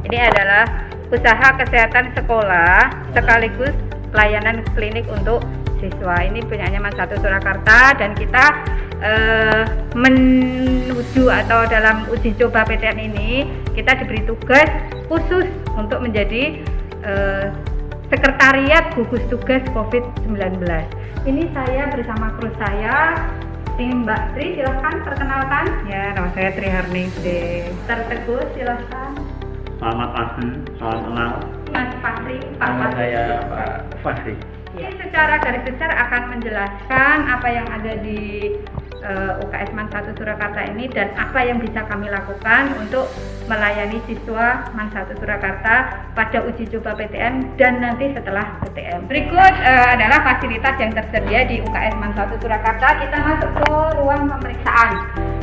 Ini adalah usaha kesehatan sekolah sekaligus layanan klinik untuk siswa. Ini punyanya Mas 1 Surakarta, dan kita menuju atau dalam uji coba PTN ini kita diberi tugas khusus untuk menjadi sekretariat gugus tugas COVID-19. Ini saya bersama kru saya, tim Mbak Tri, silahkan perkenalkan. Ya, nama saya Tri Harnide. Teguh, silahkan. Selamat pagi, salam kenal. Mas Fahri, Pak Nama Fahri. saya Pak Fahri. Ini secara garis besar akan menjelaskan apa yang ada di UKS MAN 1 Surakarta ini dan apa yang bisa kami lakukan untuk melayani siswa MAN 1 Surakarta pada uji coba PTN dan nanti setelah PTN. Berikut adalah fasilitas yang tersedia di UKS MAN 1 Surakarta. Kita masuk ke ruang pemeriksaan.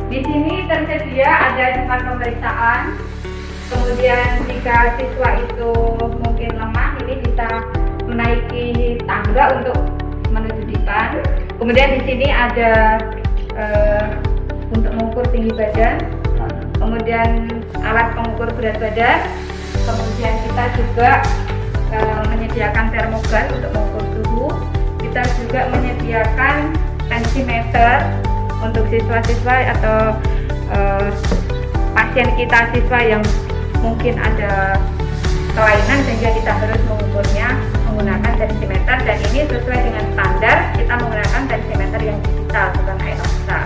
Di sini tersedia ada 4 pemeriksaan. Kemudian jika siswa itu mungkin lemah, ini bisa menaiki tangga untuk menuju dipan. Kemudian di sini ada untuk mengukur tinggi badan, kemudian alat pengukur berat badan, kemudian kita juga menyediakan termogan untuk mengukur suhu. Kita juga menyediakan tensimeter untuk siswa-siswa atau pasien kita, siswa yang mungkin ada kelainan sehingga kita harus mengukurnya menggunakan tensimeter, dan ini sesuai dengan standar kita menggunakan tensimeter yang digital, bukan aerosa.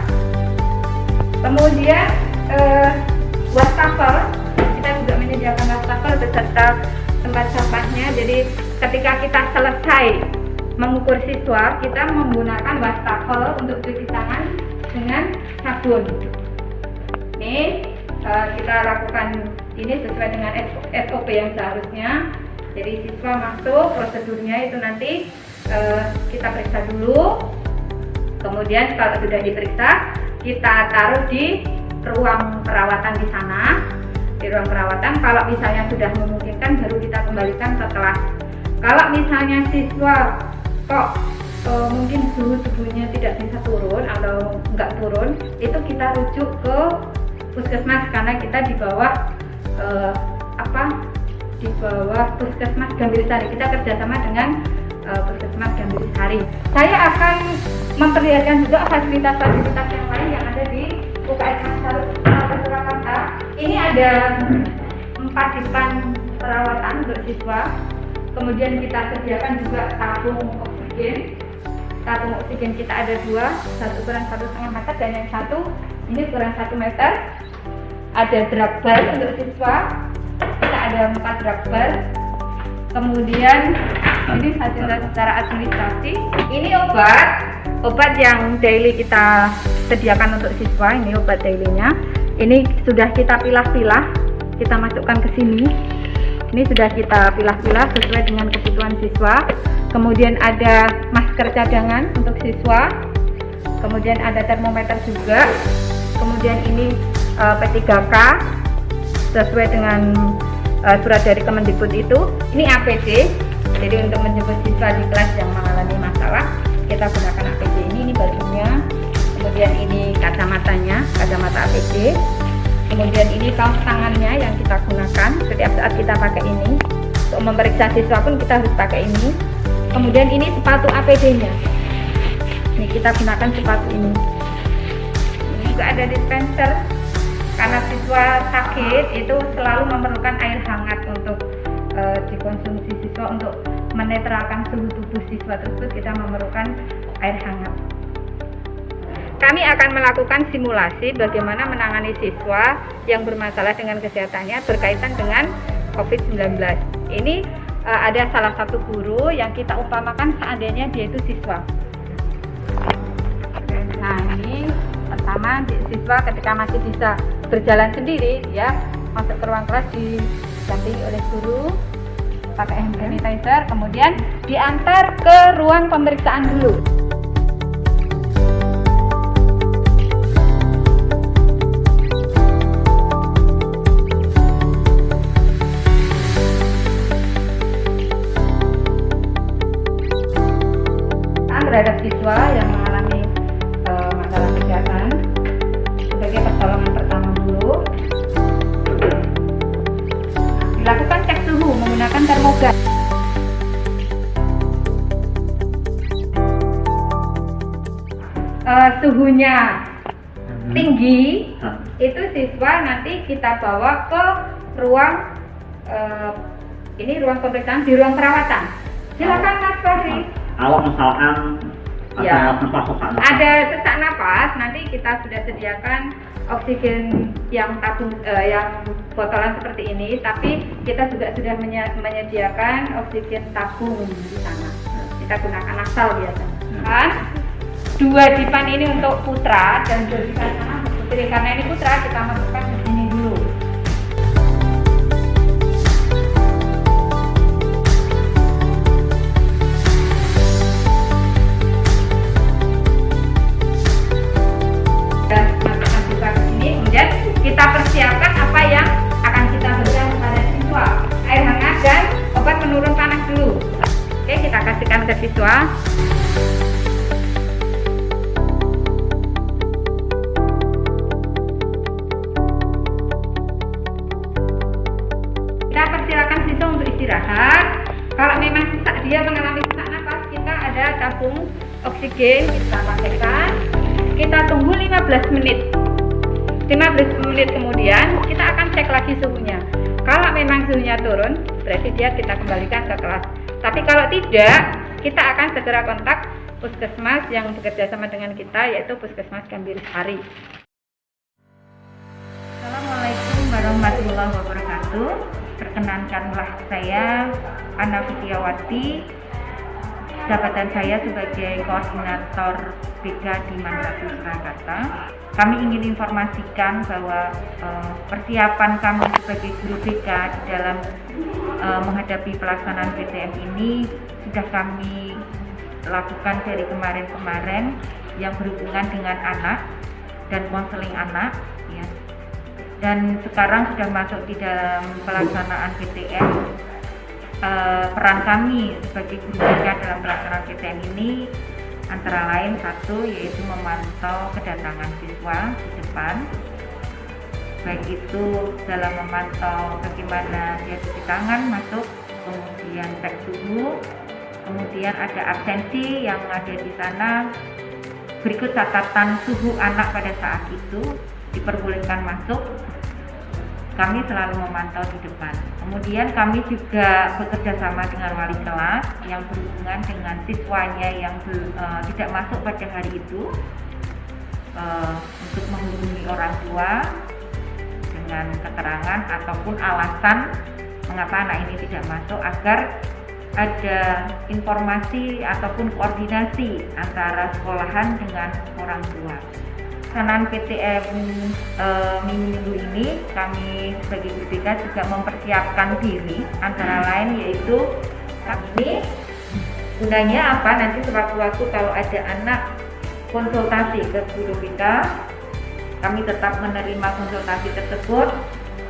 Kemudian wastafel, kita juga menyediakan wastafel beserta tempat sampahnya. Jadi ketika kita selesai mengukur siswa, kita menggunakan wastafel untuk cuci tangan dengan sabun. Ini kita lakukan ini sesuai dengan SOP yang seharusnya. Jadi siswa masuk, prosedurnya itu nanti kita periksa dulu. Kemudian kalau sudah diperiksa, kita taruh di ruang perawatan di sana. Di ruang perawatan, kalau misalnya sudah memungkinkan, baru kita kembalikan ke kelas. Kalau misalnya siswa kok mungkin suhu tubuhnya tidak bisa turun atau enggak turun, itu kita rujuk ke puskesmas, karena kita di bawah di bawah Puskesmas Gambirisari. Kita kerjasama dengan Puskesmas Gambirisari. Saya akan memperlihatkan juga fasilitas-fasilitas yang lain yang ada di UKS MAN 1 Surakarta. Ini ada 4 dipan perawatan untuk siswa. Kemudian kita sediakan juga tabung oksigen. Tabung oksigen kita ada 2, satu ukuran 1,5 meter dan yang satu ini ukuran 1 meter. Ada drug bar untuk siswa, kita ada 4 drug bar. Kemudian ini fasilitas secara administrasi. Ini obat yang daily kita sediakan untuk siswa. Ini obat dailynya. Ini sudah kita pilah-pilah, kita masukkan ke sini. Ini sudah kita pilah-pilah sesuai dengan kebutuhan siswa. Kemudian ada masker cadangan untuk siswa. Kemudian ada termometer juga. Kemudian ini P3K sesuai dengan surat dari Kemendikbud itu. Ini APD, jadi untuk menjemput siswa di kelas yang mengalami masalah kita gunakan APD ini bajunya. Kemudian ini kacamatanya, kacamata APD. Kemudian ini kaos tangannya yang kita gunakan setiap saat kita pakai ini. Untuk memeriksa siswa pun kita harus pakai ini. Kemudian ini sepatu APD-nya. Ini kita gunakan sepatu ini. Ini juga ada dispenser. Karena siswa sakit itu selalu memerlukan air hangat untuk dikonsumsi siswa, untuk menetralkan suhu tubuh siswa tersebut kita memerlukan air hangat. Kami akan melakukan simulasi bagaimana menangani siswa yang bermasalah dengan kesehatannya berkaitan dengan COVID-19. Ini ada salah satu guru yang kita umpamakan seandainya dia itu siswa. Nah, ini pertama siswa ketika masih bisa berjalan sendiri, ya masuk ke ruang kelas didampingi oleh guru pakai hand sanitizer, kemudian diantar ke ruang pemeriksaan dulu. Terhadap siswa yang mengalami masalah kesehatan sebagai pertolongan pertama dulu. juga. Suhunya tinggi, itu siswa nanti kita bawa ke ruang ini ruang pemeriksaan di ruang perawatan. Silakan Mas Fahri. Kalau misalkan Ya. ada sesak napas, nanti kita sudah sediakan oksigen yang tabung yang botolan seperti ini, tapi kita juga sudah menyediakan oksigen tabung di sana. Kita gunakan nasal biasa. Kan? 2 dipan ini untuk putra dan 2 dipan sana untuk putri. Karena ini putra, kita masukkan di sini dulu. Kemudian kita persiapkan apa yang akan kita berikan kepada siswa. Air hangat dan obat penurun panas dulu. Oke, kita kasihkan ke siswa. Kita persilakan siswa untuk istirahat. Kalau memang dia mengalami sesak nafas, kita ada tabung oksigen, kita pakaikan. Kita tunggu 15 menit. 15 menit kemudian kita akan cek lagi suhunya. Kalau memang suhunya turun, berarti dia kita kembalikan ke kelas. Tapi kalau tidak, kita akan segera kontak puskesmas yang bekerja sama dengan kita, yaitu Puskesmas Gambir Sari. Assalamualaikum warahmatullahi wabarakatuh. Perkenankanlah saya Anna Fitriawati. Jabatan saya sebagai koordinator BK di Mandatu Surakarta. Kami ingin informasikan bahwa persiapan kami sebagai guru BK di dalam menghadapi pelaksanaan PTM ini sudah kami lakukan dari kemarin-kemarin yang berhubungan dengan anak dan konseling anak, ya. Dan sekarang sudah masuk di dalam pelaksanaan PTM. Peran kami sebagai guru BK dalam pelaksanaan PTM ini antara lain satu, yaitu memantau kedatangan siswa di depan, baik itu dalam memantau bagaimana dia cuci tangan masuk, kemudian cek suhu, kemudian ada absensi yang ada di sana, berikut catatan suhu anak pada saat itu diperbolehkan masuk. Kami selalu memantau di depan. Kemudian kami juga bekerja sama dengan wali kelas yang berhubungan dengan siswanya yang tidak masuk pada hari itu, untuk menghubungi orang tua dengan keterangan ataupun alasan mengapa anak ini tidak masuk, agar ada informasi ataupun koordinasi antara sekolahan dengan orang tua. Pelaksanaan PTM minggu ini kami sebagai guru BK juga mempersiapkan diri, antara lain yaitu ini gunanya apa, nanti sewaktu-waktu kalau ada anak konsultasi ke guru BK, kami tetap menerima konsultasi tersebut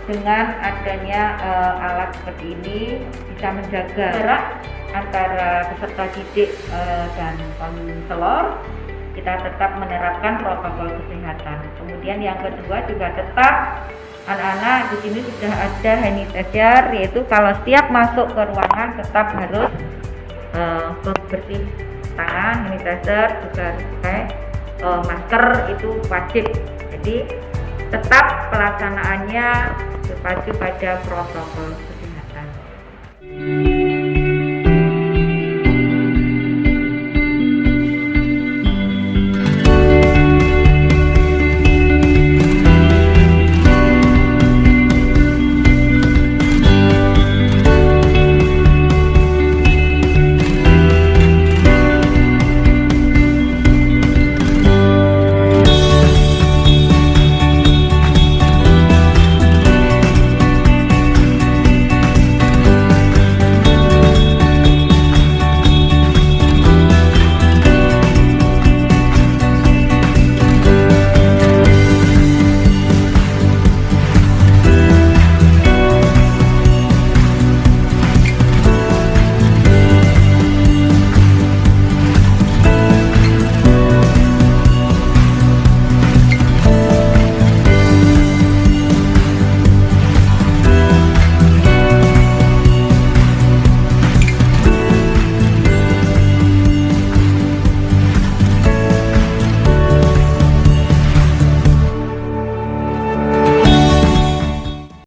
dengan adanya alat seperti ini, bisa menjaga jarak antara peserta didik dan konselor. Kita tetap menerapkan protokol kesehatan. Kemudian yang kedua juga tetap anak-anak di sini sudah ada hand sanitizer, yaitu kalau setiap masuk ke ruangan tetap harus bersih tangan, hand sanitizer juga pakai masker, itu wajib. Jadi tetap pelaksanaannya berpacu pada protokol